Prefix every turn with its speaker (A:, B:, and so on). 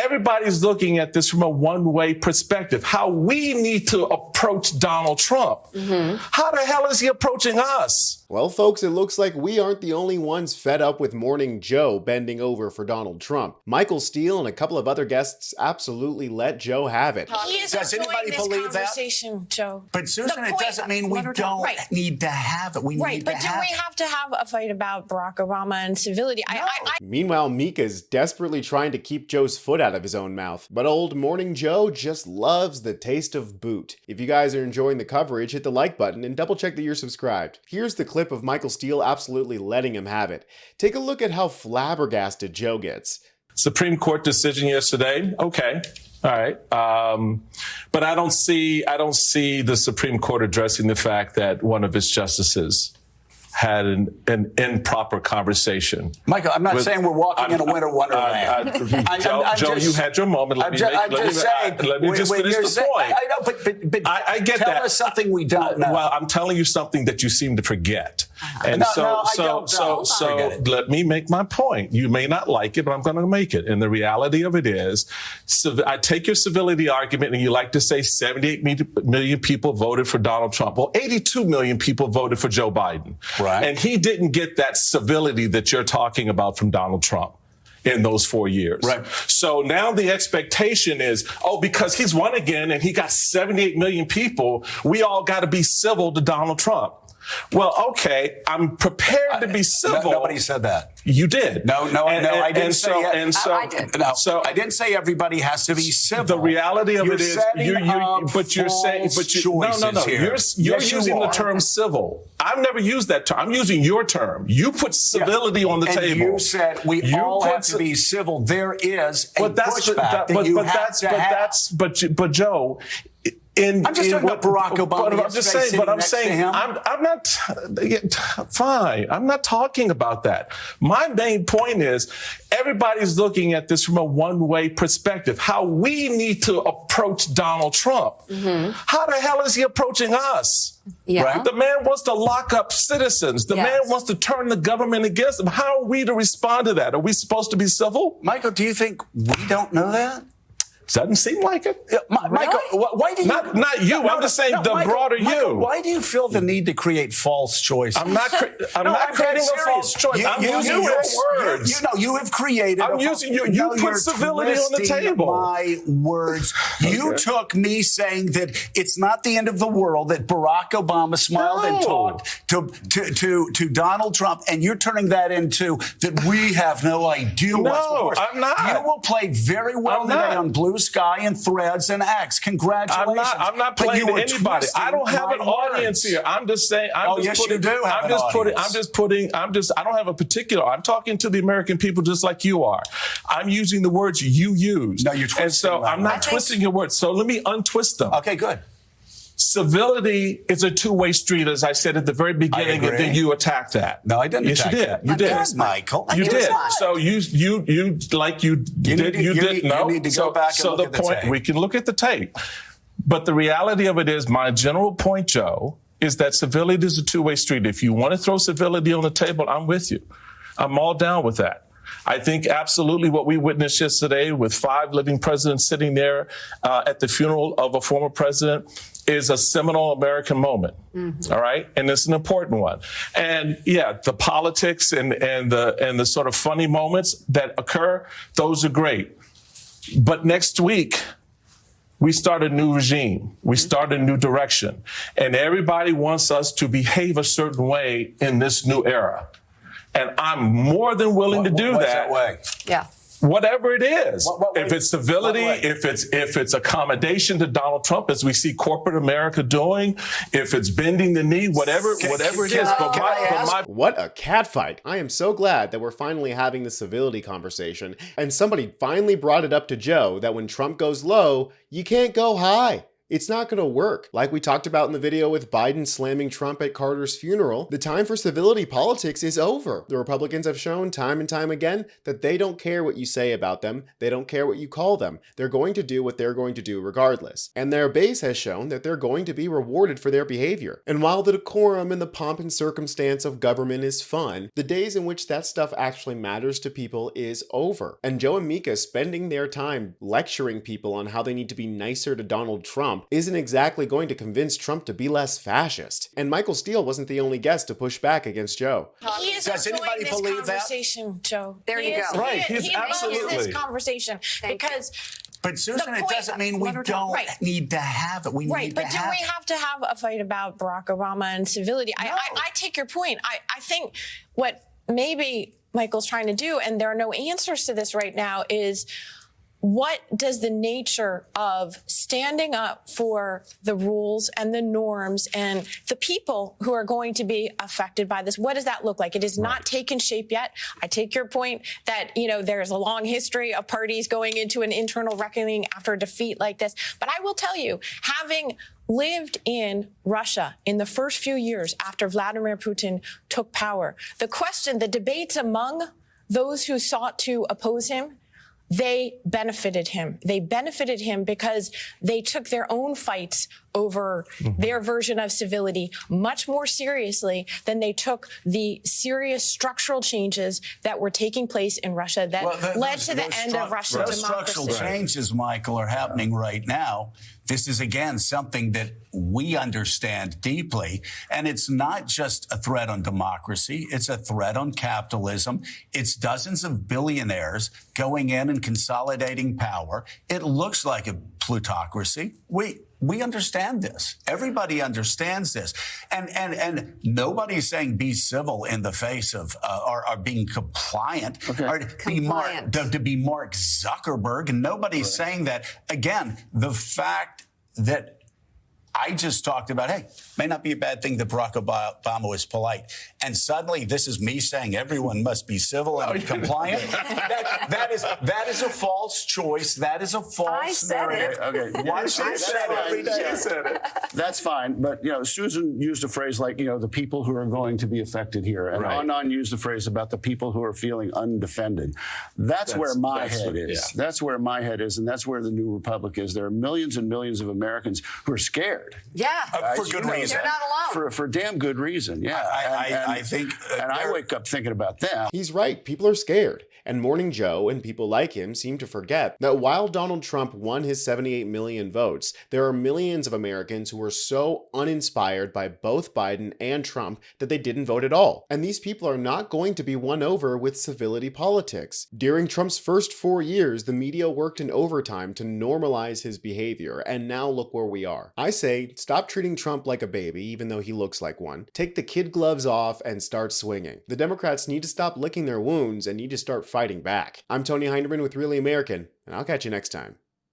A: everybody's looking at this from a one-way perspective, how we need to approach Donald Trump. How the hell is he approaching us?
B: Well, folks, it looks like we aren't the only ones fed up with Morning Joe bending over for Donald Trump. Miachael Steele and a couple of other guests absolutely let Joe have it.
C: Does anybody believe that?
D: Joe.
C: But Susan, it doesn't mean we don't need to have it. We need to have it.
D: But do we have to have a fight about Barack Obama and civility?
C: No.
B: Meanwhile, Mika's desperately trying to keep Joe's foot out of his own mouth. But old Morning Joe just loves the taste of boot. If you guys are enjoying the coverage, hit the like button and double check that you're subscribed. Here's the clip of Miachael Steele absolutely letting him have it. Take a look at how flabbergasted Joe gets.
A: Supreme Court decision yesterday. Okay. All right. But I don't see the Supreme Court addressing the fact that one of its justices had an improper conversation.
C: Michael, I'm not saying we're walking in a winter wonderland.
A: Joe, you had your moment. Let me just finish the point.
C: I know, but
A: I get
C: tell
A: that.
C: us something we don't know.
A: Well, I'm telling you something that you seem to forget. And so let me make my point. You may not like it, but I'm going to make it. And the reality of it is, I take your civility argument and you like to say 78 million people voted for Donald Trump. Well, 82 million people voted for Joe Biden.
C: Right.
A: And he didn't get that civility that you're talking about from Donald Trump in those 4 years.
C: Right.
A: So now the expectation is, because he's won again and he got 78 million people, we all got to be civil to Donald Trump. Well, okay, I'm prepared to be civil.
C: Nobody said that.
A: You did.
C: No, I didn't say
A: it.
C: I didn't say everybody has to be civil.
A: The reality of it is, you're using the term civil. I've never used that term. I'm using your term. You put civility on the table.
C: You said we all have to be civil. There is a pushback that you have to have.
A: But Joe.
C: I'm just talking about Barack Obama.
A: I'm saying, I'm not, fine. I'm not talking about that. My main point is everybody's looking at this from a one-way perspective, how we need to approach Donald Trump. How the hell is he approaching us?
D: Yeah.
A: Right? The man wants to lock up citizens. The man wants to turn the government against him. How are we to respond to that? Are we supposed to be civil?
C: Michael, do you think we don't know that?
A: Doesn't seem like it.
C: Michael, why do you...
A: Not you. I'm just saying broader
C: Michael,
A: you.
C: Why do you feel the need to create false choices?
A: I'm not creating a false choice. I'm using your words.
C: You have created...
A: I'm using you. You put civility on the table.
C: My words. You took me saying that it's not the end of the world, that Barack Obama smiled and talked to Donald Trump, and you're turning that into that we have no idea what's before us.
A: I'm not.
C: You will play very well today on Blue Sky and Threads and X. Congratulations.
A: I'm not playing to anybody. I don't have an audience here. I'm just saying. I don't have a particular. I'm talking to the American people just like you are. I'm using the words you use.
C: No, you're twisting.
A: And so I'm not twisting your words. So let me untwist them.
C: Okay, good.
A: Civility is a two-way street, as I said at the very beginning, and then you attacked that.
C: No, I didn't.
A: Yes, you did. You did,
C: Michael.
A: You did. So you didn't.
C: You need to go back and look at the tape.
A: We can look at the tape, but the reality of it is, my general point, Joe, is that civility is a two-way street. If you want to throw civility on the table, I'm with you. I'm all down with that. I think absolutely what we witnessed yesterday with 5 living presidents sitting there at the funeral of a former president is a seminal American moment. All right. And it's an important one. And yeah, the politics and the sort of funny moments that occur, those are great. But next week, we start a new regime. We start a new direction. And everybody wants us to behave a certain way in this new era. And I'm more than willing to do that.
C: Way?
D: Yeah.
A: Whatever it is,
C: What
A: if it's civility, if it's accommodation to Donald Trump, as we see corporate America doing, if it's bending the knee, whatever it is.
B: What a catfight. I am so glad that we're finally having the civility conversation, and somebody finally brought it up to Joe that when Trump goes low, you can't go high. It's not going to work. Like we talked about in the video with Biden slamming Trump at Carter's funeral, the time for civility politics is over. The Republicans have shown time and time again that they don't care what you say about them. They don't care what you call them. They're going to do what they're going to do regardless. And their base has shown that they're going to be rewarded for their behavior. And while the decorum and the pomp and circumstance of government is fun, the days in which that stuff actually matters to people is over. And Joe and Mika spending their time lecturing people on how they need to be nicer to Donald Trump isn't exactly going to convince Trump to be less fascist. And Miachael Steele wasn't the only guest to push back against Joe.
D: He is
C: Does
D: enjoying
C: anybody
D: this
C: believe that?
D: conversation, Joe.
E: There
D: He
E: you
D: is-
E: go.
A: Right,
D: He
A: he's
D: enjoys this
A: absolutely.
D: conversation because.
C: But Susan,
D: The
C: it
D: point-
C: doesn't mean we
D: Right.
C: don't need to have it. We
D: Right,
C: need
D: but
C: to
D: do
C: have
D: we
C: it.
D: have to have a fight about Barack Obama and civility?
C: No.
D: I take your point. I think what maybe Michael's trying to do, and there are no answers to this right now, is what does the nature of standing up for the rules and the norms and the people who are going to be affected by this, what does that look like? It has not taken shape yet. I take your point that, there's a long history of parties going into an internal reckoning after a defeat like this. But I will tell you, having lived in Russia in the first few years after Vladimir Putin took power, the debates among those who sought to oppose him, they benefited him. They benefited him because they took their own fights over their version of civility much more seriously than they took the serious structural changes that were taking place in Russia that led to the end of Russian
C: those
D: democracy.
C: structural changes, Michael, are happening right now. This is, again, something that we understand deeply. And it's not just a threat on democracy. It's a threat on capitalism. It's dozens of billionaires going in and consolidating power. It looks like a plutocracy. We understand this. Everybody understands this. And nobody's saying be civil in the face of or being compliant or to be Mark Zuckerberg. And nobody's saying that. Again, the fact that I just talked about, hey, may not be a bad thing that Barack Obama was polite. And suddenly this is me saying everyone must be civil and compliant. That is a false choice. That is a false
E: I said
C: narrative.
E: it.
C: Okay. Why she said it?
F: That's fine. But, Susan used a phrase like, the people who are going to be affected here. And Anand used the phrase about the people who are feeling undefended. That's where my head is.
A: Yeah.
F: That's where my head is. And that's where the New Republic is. There are millions and millions of Americans who are scared.
E: Yeah.
C: For good reason.
E: They're not alone.
F: For damn good reason. Yeah.
C: I think.
F: And I wake up thinking about them.
B: He's right, people are scared. And Morning Joe and people like him seem to forget that while Donald Trump won his 78 million votes, there are millions of Americans who were so uninspired by both Biden and Trump that they didn't vote at all. And these people are not going to be won over with civility politics. During Trump's first 4 years, the media worked in overtime to normalize his behavior, and now look where we are. I say, stop treating Trump like a baby, even though he looks like one. Take the kid gloves off and start swinging. The Democrats need to stop licking their wounds and need to start fighting back. I'm Tony Hinderman with Really American, and I'll catch you next time.